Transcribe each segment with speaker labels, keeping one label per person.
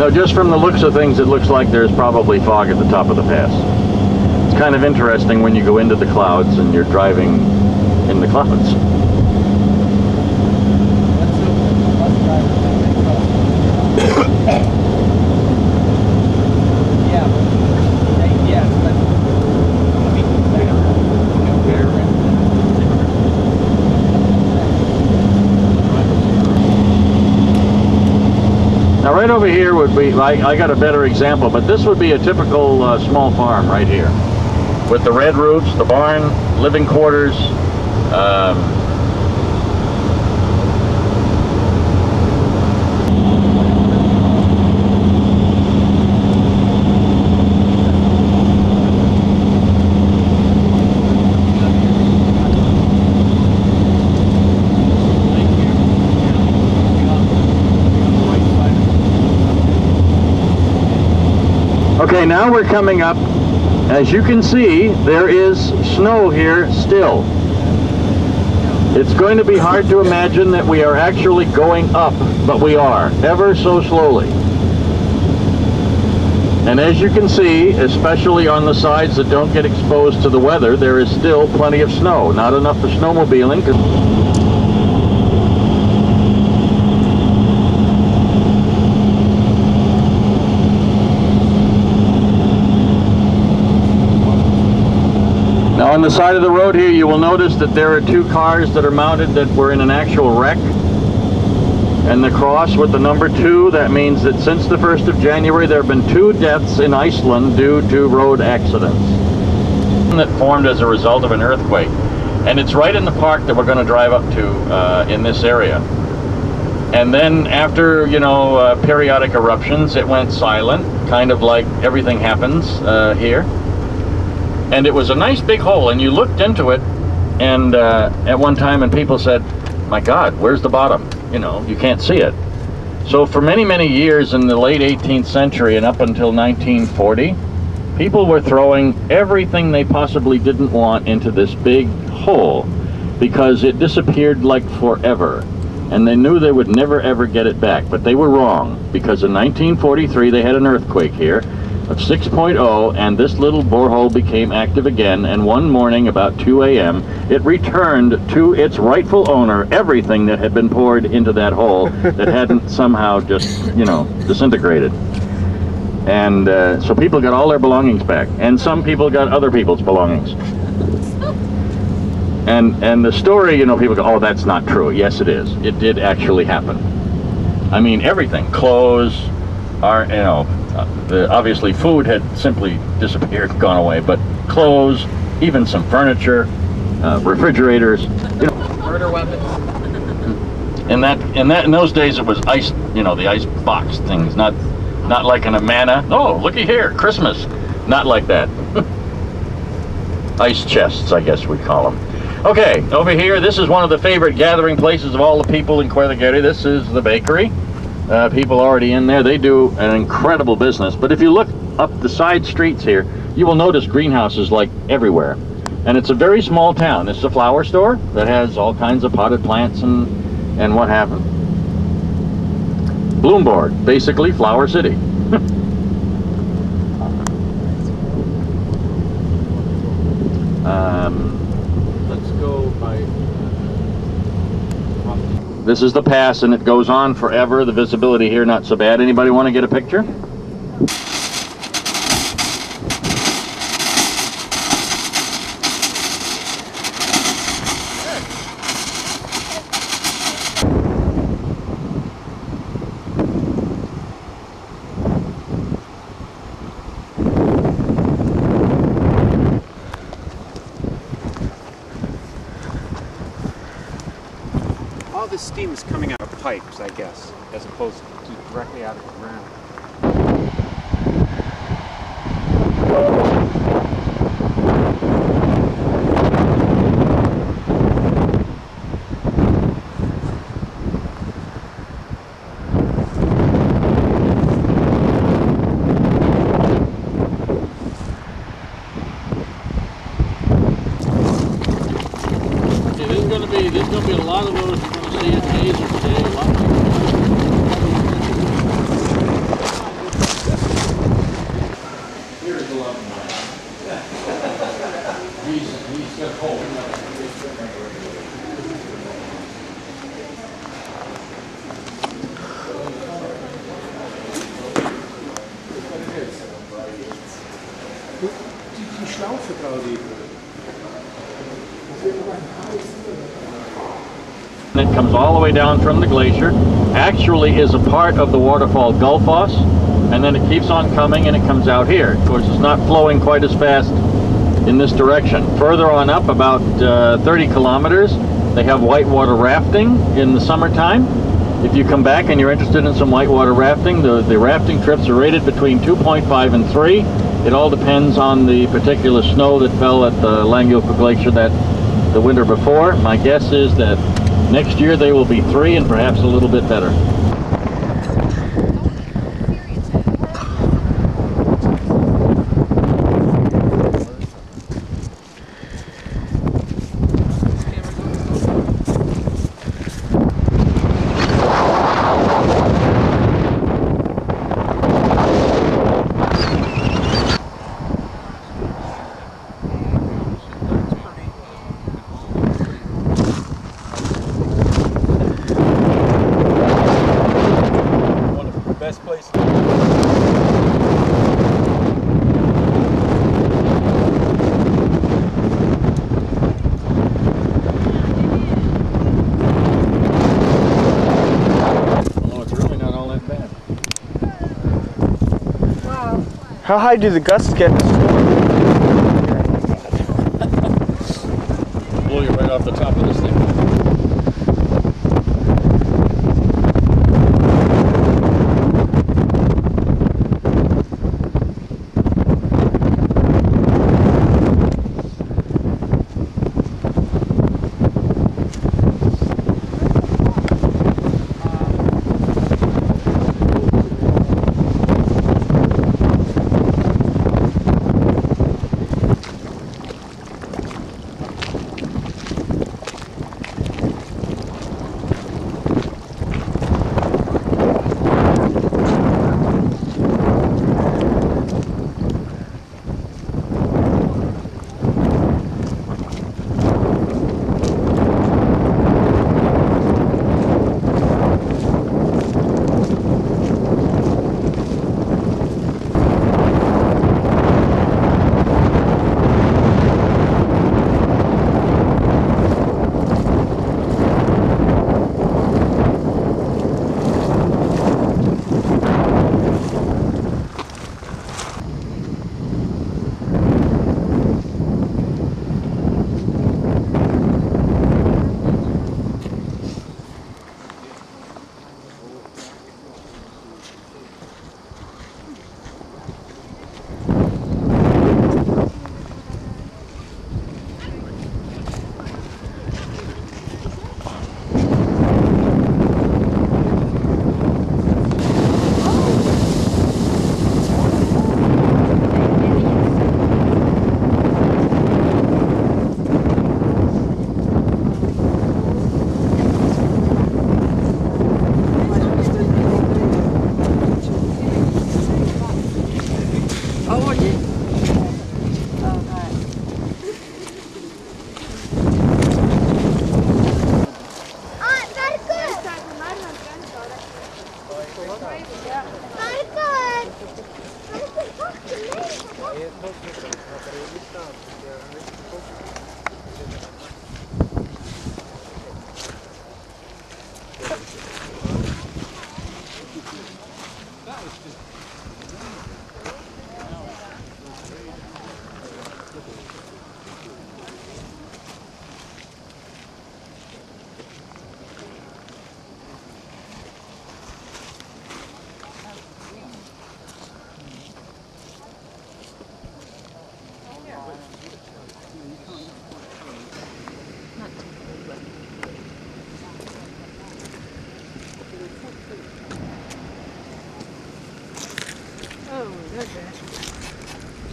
Speaker 1: No, just from the looks of things, it looks like there's probably fog at the top of the pass. It's kind of interesting when you go into the clouds and you're driving in the clouds. Now right over here would be, I got a better example, but this would be a typical small farm right here. With the red roofs, the barn, living quarters, Okay, now we're coming up. As you can see, there is snow here still. It's going to be hard to imagine that we are actually going up, but we are, ever so slowly. And as you can see, especially on the sides that don't get exposed to the weather, there is still plenty of snow. Not enough for snowmobiling. Now on the side of the road here, you will notice that there are two cars that are mounted that were in an actual wreck. And the cross with the number 2, that means that since the 1st of January, there have been 2 deaths in Iceland due to road accidents that formed as a result of an earthquake. And it's right in the park that we're going to drive up to in this area. And then after, you know, periodic eruptions, it went silent, kind of like everything happens here. And it was a nice big hole, and you looked into it, and at one time, and people said, my God, where's the bottom? You know, you can't see it. So for many, many years in the late 18th century and up until 1940, people were throwing everything they possibly didn't want into this big hole because it disappeared like forever. And they knew they would never, ever get it back. But they were wrong, because in 1943, they had an earthquake here of 6.0, and this little borehole became active again, and one morning about 2 a.m. it returned to its rightful owner everything that had been poured into that hole that hadn't somehow just, you know, disintegrated. And so people got all their belongings back, and some people got other people's belongings. And the story, you know, people go, oh, that's not true. Yes, it is. It did actually happen. I mean, everything, clothes, you know, obviously food had simply disappeared, gone away, but clothes, even some furniture, refrigerators, you know.
Speaker 2: Murder weapons.
Speaker 1: In those days it was ice, you know, the ice box things, not like an Amana. Oh, looky here, Christmas. Not like that. Ice chests, I guess we'd call them. Okay, over here, this is one of the favorite gathering places of all the people in Culinary. This is the bakery. People already in there. They do an incredible business. But if you look up the side streets here, you will notice greenhouses like everywhere. And it's a very small town. It's a flower store that has all kinds of potted plants and what have you. Bloomboard, basically Flower City. Let's go by... This is the pass, and it goes on forever. The visibility here not so bad. Anybody want to get a picture?
Speaker 3: All this steam is coming out of pipes, I guess, as opposed to directly out of the ground.
Speaker 1: There's going to be a lot of those you're going to see at Geysir today. A lot of It comes all the way down from the glacier, actually is a part of the waterfall Gullfoss, and then it keeps on coming and it comes out here. Of course, it's not flowing quite as fast in this direction. Further on up, about 30 kilometers, they have whitewater rafting in the summertime. If you come back and you're interested in some whitewater rafting, the rafting trips are rated between 2.5 and 3. It all depends on the particular snow that fell at the Langjökull Glacier the winter before. My guess is that next year they will be 3 and perhaps a little bit better.
Speaker 2: How high do the gusts get in a storm?
Speaker 1: Blow you right off the top of this thing.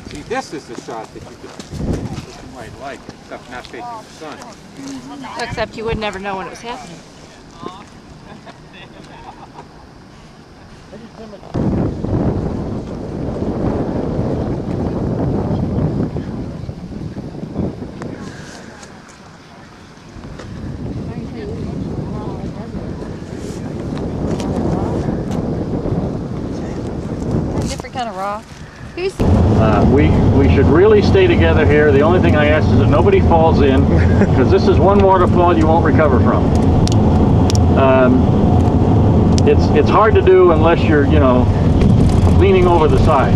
Speaker 3: See, this is the shot that you might like, except not facing the sun.
Speaker 4: Except you would never know when it was happening. Different kind of rock.
Speaker 1: We should really stay together here. The only thing I ask is that nobody falls in, because this is one waterfall you won't recover from. It's hard to do unless you're, you know, leaning over the side.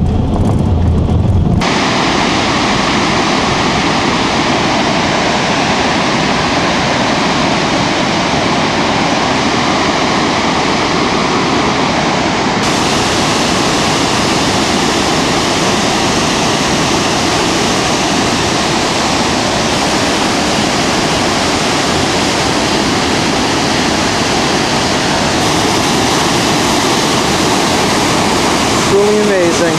Speaker 2: Truly amazing.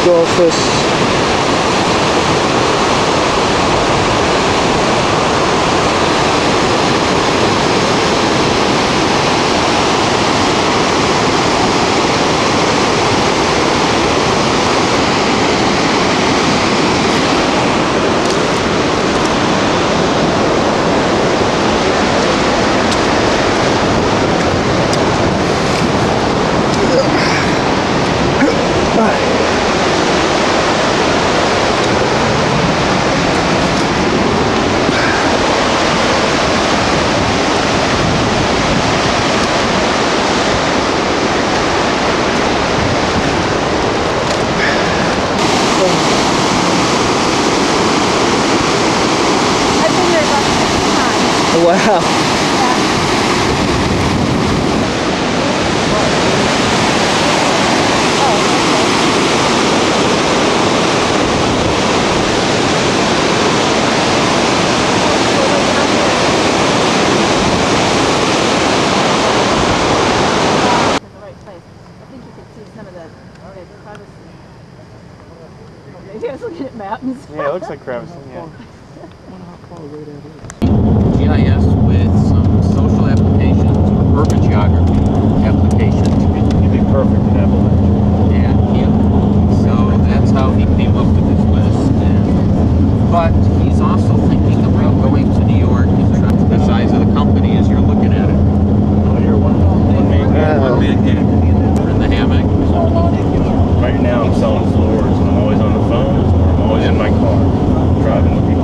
Speaker 2: Gullfoss. Wow.
Speaker 4: Looking at mountains.
Speaker 2: Yeah, it looks like crevices, yeah.
Speaker 5: GIS with some social applications or urban geography applications.
Speaker 1: You'd be perfect in Appalachia.
Speaker 5: Yeah. So that's how he came up with his list. But he's also thinking about going to New York and trying the size of the company as you're looking at it.
Speaker 1: Oh, you're one man.
Speaker 5: One man gig. We're in the hammock.
Speaker 6: Right now I'm selling floors and I'm always on the phone or I'm always in my car driving with people.